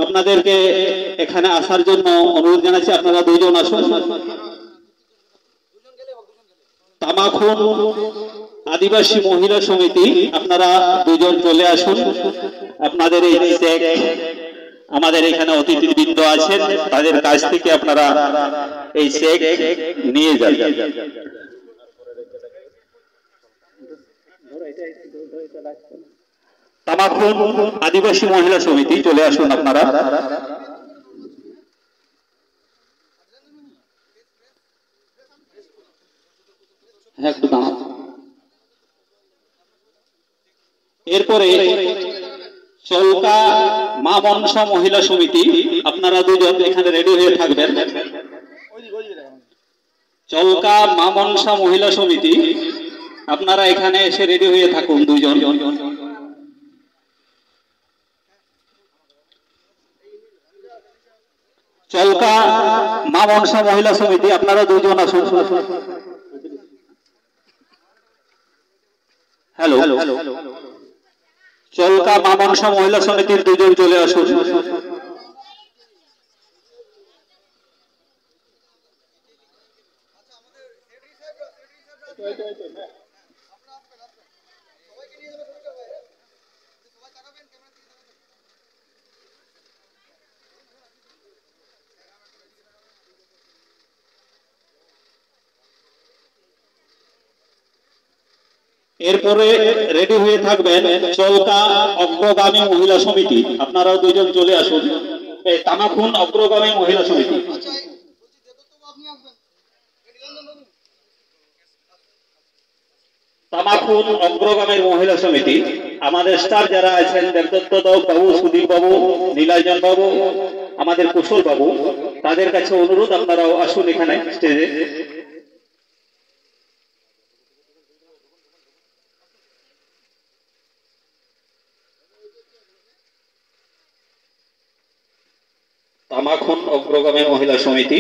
আপনাদেরকে এখানে আসার জন্য অনুরোধ জানাচ্ছি, আপনারা দুইজন আসুন। তামাখুন আদিবাসী মহিলা সমিতি, আপনারা দুজন চলে আসুন। আপনাদের এই চেক আমাদের এখানে অতিথিবৃন্দ আছেন, তাদের কাছ থেকে আপনারা এই চেক নিয়ে যান। তামাখুন আদিবাসী মহিলা সমিতি, চলে আসুন আপনারা। একটু দাঁড়ান। এরপরে চৌকা মা মনসা মহিলা সমিতি, আপনারা দুজন এখানে রেডি হয়ে থাকবেন। চৌকা মা মনসা মহিলা সমিতি, আপনারা এখানে এসে রেডি হয়ে থাকুন দুজন। চৌকা মা মনসা মহিলা সমিতি, আপনারা দুজন আসুন। হ্যালো, চৌকা মা মনসা মহিলা সমিতির দুজন চলে আসুন। এরপরে রেডি হয়ে থাকবেন চৌকা অগ্রগামী মহিলা সমিতি, আপনারাও দুজন চলে আসুন। তামাখুন অগ্রগামী মহিলা সমিতি, তামাখুন অগ্রগামীর মহিলা সমিতি, আমাদের স্টার যারা আছেন, দেবদত্ত বাবু, সুদীপ বাবু, নীলাঞ্জন বাবু, আমাদের কুশল বাবু, তাদের কাছে অনুরোধ আপনারাও আসুন এখানে স্টেজে। তামাখুন অগ্রগামী মহিলা সমিতি,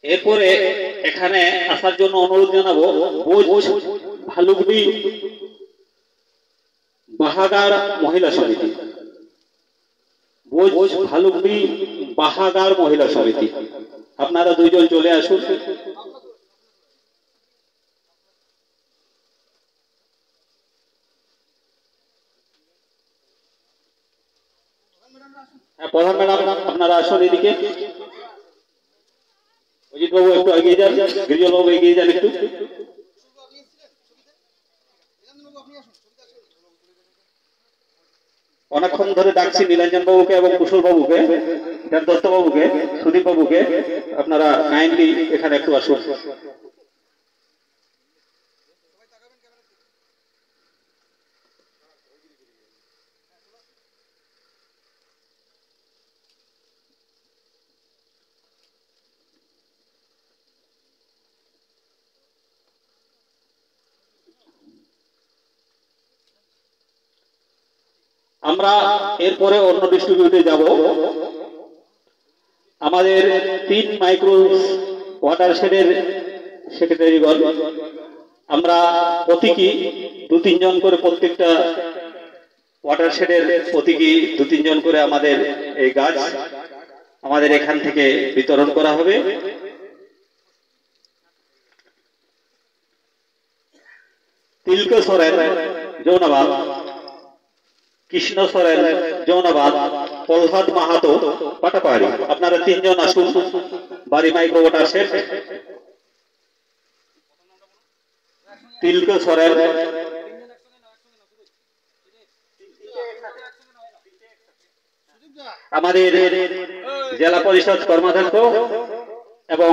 এরপরে এখানে আসার জন্য অনুরোধ জানাবো বোঝ ভালুকডি বাহাগার মহিলা সমিতি, বোঝ ভালুকডি বাহাগার মহিলা সমিতি, আপনারা দুইজন চলে আসুন। প্রধান ম্যাডাম, আপনারা আসুন এদিকে। অজিত বাবু একটু এগিয়ে যান, গিরিজল বাবু এগিয়ে যান একটু। অনেকক্ষণ ধরে ডাকছি নীলাঞ্জন বাবুকে এবং কুশল বাবুকে, দত্ত বাবুকে, সুদীপ বাবুকে, আপনারা কাইন্ডলি এখানে একটু আসুন। আমরা এরপরে অন্য ডিস্ট্রিবিউটে যাব। আমাদের 3 মাইক্রো ওয়াটার শেডের সেক্রেটারিগণ, আমরা প্রতীকী 2-3 জন করে, প্রত্যেকটা ওয়াটার শেডের প্রতীকী 2-3 জন করে আমাদের এই গাছ আমাদের এখান থেকে বিতরণ করা হবে। তিলক সরেন যৌনাবাদ, কৃষ্ণ সরেন যৌনাবাদ, প্রহ্লাদ মাহাতো পাটাপাড়ি, আপনারা 3 জন আসুন। বাড়ি micro watershed, Tilak Soren, আমাদের জেলা পরিষদ কর্মাধ্যক্ষ এবং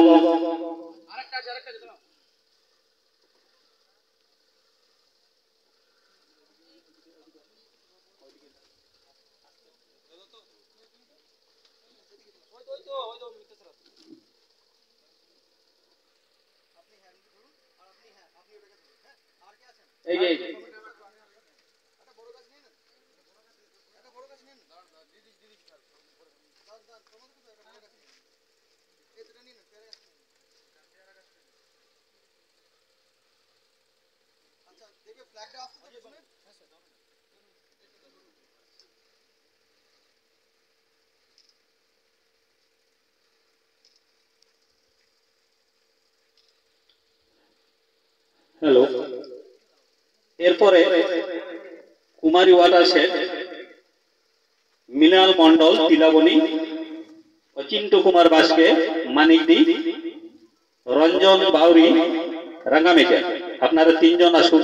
হ্যালো। এরপরে কুমারী ওয়াটারশেড, মৃণাল মণ্ডল তিলাবনী, অচিন্ত্য কুমার বাসকে মানিকদি, রঞ্জন বাউরি রাঙ্গামেটা। আপনারা তিনজন আসুন।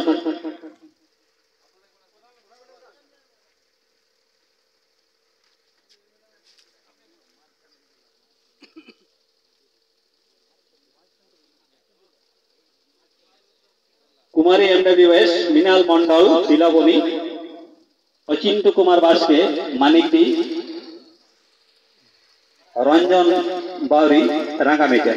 Kumari MWS, Mrinal Mandal Tilaboni, Achintya Kumar Baske Manikdi, Ranjan Bauri Rangameta.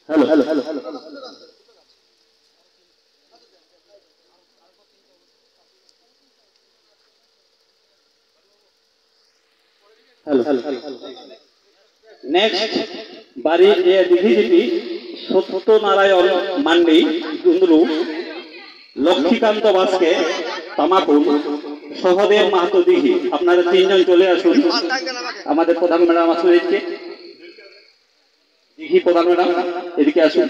Hello hello hello hello next বাড়ি ডিভিজিপি সত্যনারায়ণ মান্ডি গুন্দলু, লক্ষ্মীকান্ত বাসকে তামাকুল, সহদেব মাহাতো দিঘি। আপনারা তিনজন চলে আসুন। আমাদের প্রধান ম্যাডাম আসুন, এদিকে দিঘি প্রধান ম্যাডাম এদিকে আসুন।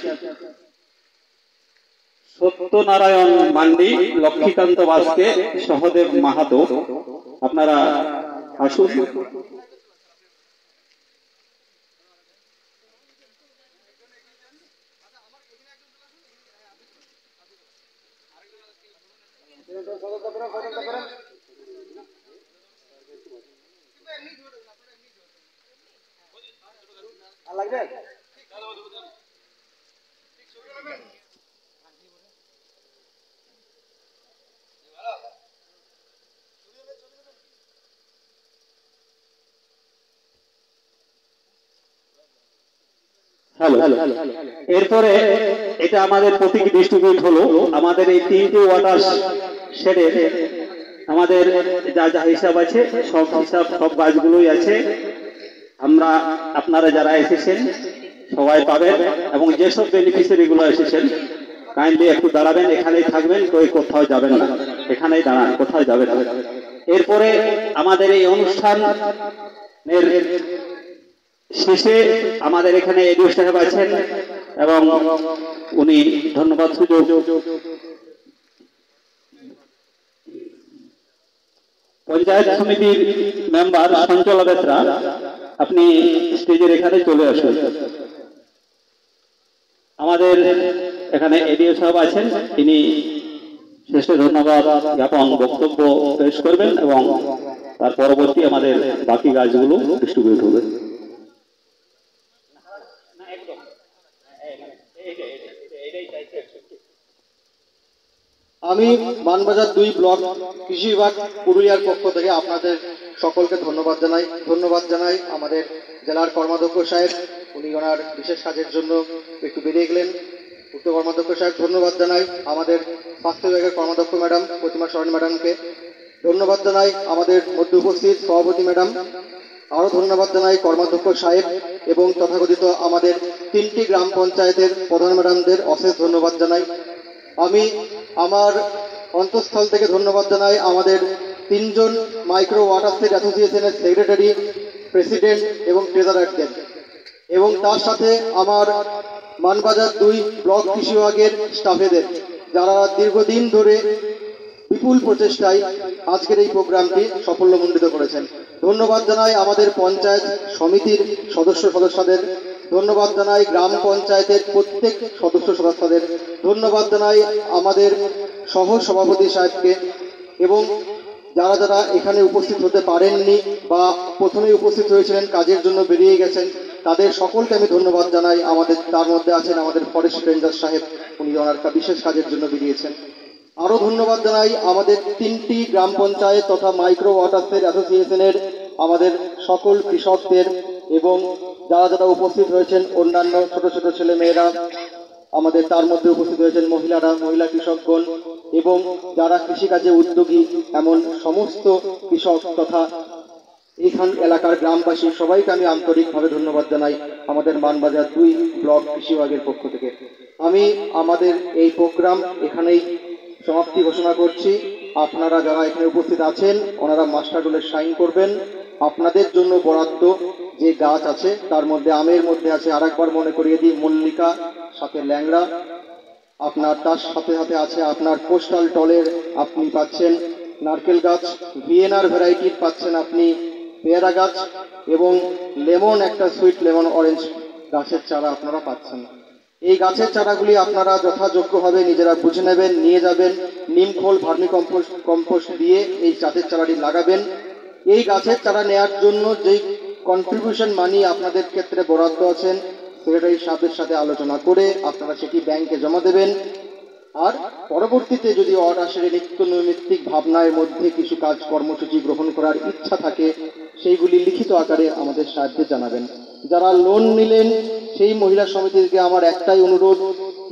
সত্যনারায়ণ মান্ডি, লক্ষ্মীকান্ত বাসকে, সহদেব মাহাতো, আপনারা আসুন। এরপরে এটা আমাদের প্রতীকী ডিস্ট্রিবিউট হলো। আমাদের এই তিনটি ওয়াটার শেডের আমাদের যা যা হিসাব আছে সব হিসাব সব গাছগুলোই আছে। আমরা আপনারা যারা এসেছেন সবাই পাবেন, এবং যেসব বেনিফিশিয়ারি গুলো এসেছেন কাইন্ডলি একটু দাঁড়াবেন, এখানেই থাকবেন, কই কোথাও যাবেন না, এখানেই দাঁড়ান, কোথাও যাবেন না। এরপরে আমাদের এই অনুষ্ঠান শেষে আমাদের এখানে এডিও সাহেব আছেন এবং উনি ধন্যবাদ সুযোগ পঞ্চায়েত সমিতির মেম্বার সঞ্চলা বেত্রা, আপনি স্টেজের এখানে চলে আসুন। আমাদের এখানে এডিও সাহেব আছেন, তিনি শেষে ধন্যবাদ জ্ঞাপন বক্তব্য পেশ করবেন এবং তার পরবর্তী আমাদের বাকি কাজগুলো ডিস্ট্রিবিউট হবে। আমি মানবাজার 2 ব্লক কৃষি বিভাগ পুরুলিয়ার পক্ষ থেকে আপনাদের সকলকে ধন্যবাদ জানাই। আমাদের জেলার কর্মাধ্যক্ষ সাহেব, উনি ওনার বিশেষ কাজের জন্য একটু বেরিয়ে গেলেন। উত্তর কর্মাধ্যক্ষ সাহেব ধন্যবাদ জানাই। আমাদের স্বাস্থ্য বিভাগের কর্মাধ্যক্ষ ম্যাডাম প্রতিমা সরেন ম্যাডামকে ধন্যবাদ জানাই। আমাদের মধ্যে উপস্থিত সভাপতি ম্যাডাম, আরও ধন্যবাদ জানাই কর্মাধ্যক্ষ সাহেব এবং তথাকথিত আমাদের 3টি গ্রাম পঞ্চায়েতের প্রধান ম্যাডামদের অশেষ ধন্যবাদ জানাই। আমি আমার অন্তঃস্থল থেকে ধন্যবাদ জানাই আমাদের 3জন মাইক্রো ওয়াটারশেড অ্যাসোসিয়েশনের সেক্রেটারি, প্রেসিডেন্ট এবং ট্রেজারারদের, এবং তার সাথে আমার মানবাজার 2 ব্লক কৃষি বিভাগের স্টাফেদের, যারা দীর্ঘদিন ধরে বিপুল প্রচেষ্টায় আজকের এই প্রোগ্রামটি সাফল্যমণ্ডিত করেছেন। ধন্যবাদ জানাই আমাদের পঞ্চায়েত সমিতির সদস্যদের, ধন্যবাদ জানাই গ্রাম পঞ্চায়েতের প্রত্যেক সদস্যদের, ধন্যবাদ জানাই আমাদের সহ সভাপতি সাহেবকে, এবং যারা যারা এখানে উপস্থিত হতে পারেননি বা প্রথমেই উপস্থিত হয়েছিলেন কাজের জন্য বেরিয়ে গেছেন তাদের সকলকে আমি ধন্যবাদ জানাই। আমাদের তার মধ্যে আছেন আমাদের ফরেস্ট রেঞ্জার সাহেব, উনি ওনার বিশেষ কাজের জন্য বেরিয়েছেন। আরও ধন্যবাদ জানাই আমাদের 3টি গ্রাম পঞ্চায়েত তথা মাইক্রো ওয়াটারশেড অ্যাসোসিয়েশনের আমাদের সকল কৃষকদের, এবং যারা যারা উপস্থিত হয়েছেন অন্যান্য ছোট ছোট ছেলে মেয়েরা, আমাদের তার মধ্যে উপস্থিত হয়েছেন মহিলারা, মহিলা কৃষকগণ, এবং যারা কৃষিকাজে উদ্যোগী এমন সমস্ত কৃষক তথা এইখান এলাকার গ্রামবাসী সবাইকে আমি আন্তরিকভাবে ধন্যবাদ জানাই আমাদের মানবাজার 2 ব্লক কৃষি বিভাগের পক্ষ থেকে। আমি আমাদের এই প্রোগ্রাম এখানেই সমাপ্তি ঘোষণা করছি। আপনারা যারা এখানে উপস্থিত আছেন ওনারা মাস্টার রোলের সাইন করবেন। আপনাদের জন্য বরাদ্দ যে গাছ আছে তার মধ্যে আমের মধ্যে আছে, আরেকবার মনে করিয়ে দিই, মল্লিকা, সাথে ল্যাংড়া, আপনার তার সাথে সাথে আছে আপনার কোস্টাল টলের আপনি পাচ্ছেন নারকেল গাছ, ভিয়েনার ভ্যারাইটির পাচ্ছেন আপনি পেয়ারা গাছ, এবং লেমন একটা সুইট লেমন অরেঞ্জ গাছের চারা আপনারা পাচ্ছেন। এই গাছের চারাগুলি আপনারা যথাযোগ্যভাবে নিজেরা বুঝে নেবেন, নিয়ে যাবেন, নিমখোল ভার্মি কম্পোস্ট দিয়ে এই গাছের চারাটি লাগাবেন। এই গাছের চারা নেওয়ার জন্য যেই কন্ট্রিবিউশন মানি আপনাদের ক্ষেত্রে বরাদ্দ আছেন, সেক্রেটারি সাহেবের সাথে আলোচনা করে আপনারা সেটি ব্যাংকে জমা দেবেন। আর পরবর্তীতে যদি ওয়াটারশেডের নিত্য নৈমিত্তিক ভাবনার মধ্যে কিছু কাজ কর্মসূচি গ্রহণ করার ইচ্ছা থাকে সেইগুলি লিখিত আকারে আমাদের সাহায্যে জানাবেন। যারা লোন নিলেন সেই মহিলা সমিতিকে আমার একটাই অনুরোধ,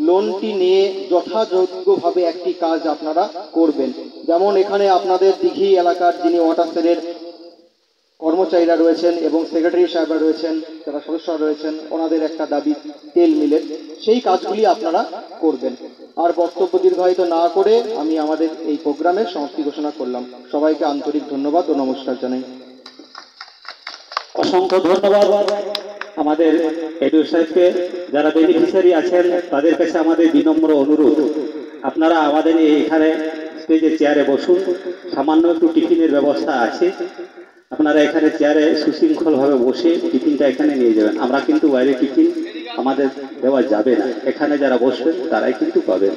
লোনটি নিয়ে যথাযোগ্যভাবে একটি কাজ আপনারা করবেন। যেমন এখানে আপনাদের দিঘি এলাকার যিনি ওয়াটারশেডের কর্মচারীরা রয়েছেন এবং সেক্রেটারি সাহেবরা রয়েছেন, যারা সদস্যরা রয়েছেন, ওনাদের একটা দাবি তেল মিলের, সেই কাজগুলি আপনারা করবেন। আর বক্তব্য দীর্ঘায়িত না করে আমি আমাদের এই প্রোগ্রামের সমাপ্তি ঘোষণা করলাম। সবাইকে আন্তরিক ধন্যবাদ ও নমস্কার জানাই। অসংখ্য ধন্যবাদ আমাদের এডু সাহেবকে। যারা বেনিফিশিয়ারি আছেন তাদের কাছে আমাদের বিনম্র অনুরোধ, আপনারা আমাদের এখানে স্টেজে চেয়ারে বসুন, সামান্য একটু টিফিনের ব্যবস্থা আছে, আপনারা এখানে চেয়ারে সুশৃঙ্খলভাবে বসে টিফিনটা এখানে নিয়ে যাবেন। আমরা কিন্তু বাইরে টিফিন আমাদের দেওয়া যাবে না, এখানে যারা বসবেন তারাই কিন্তু পাবেন।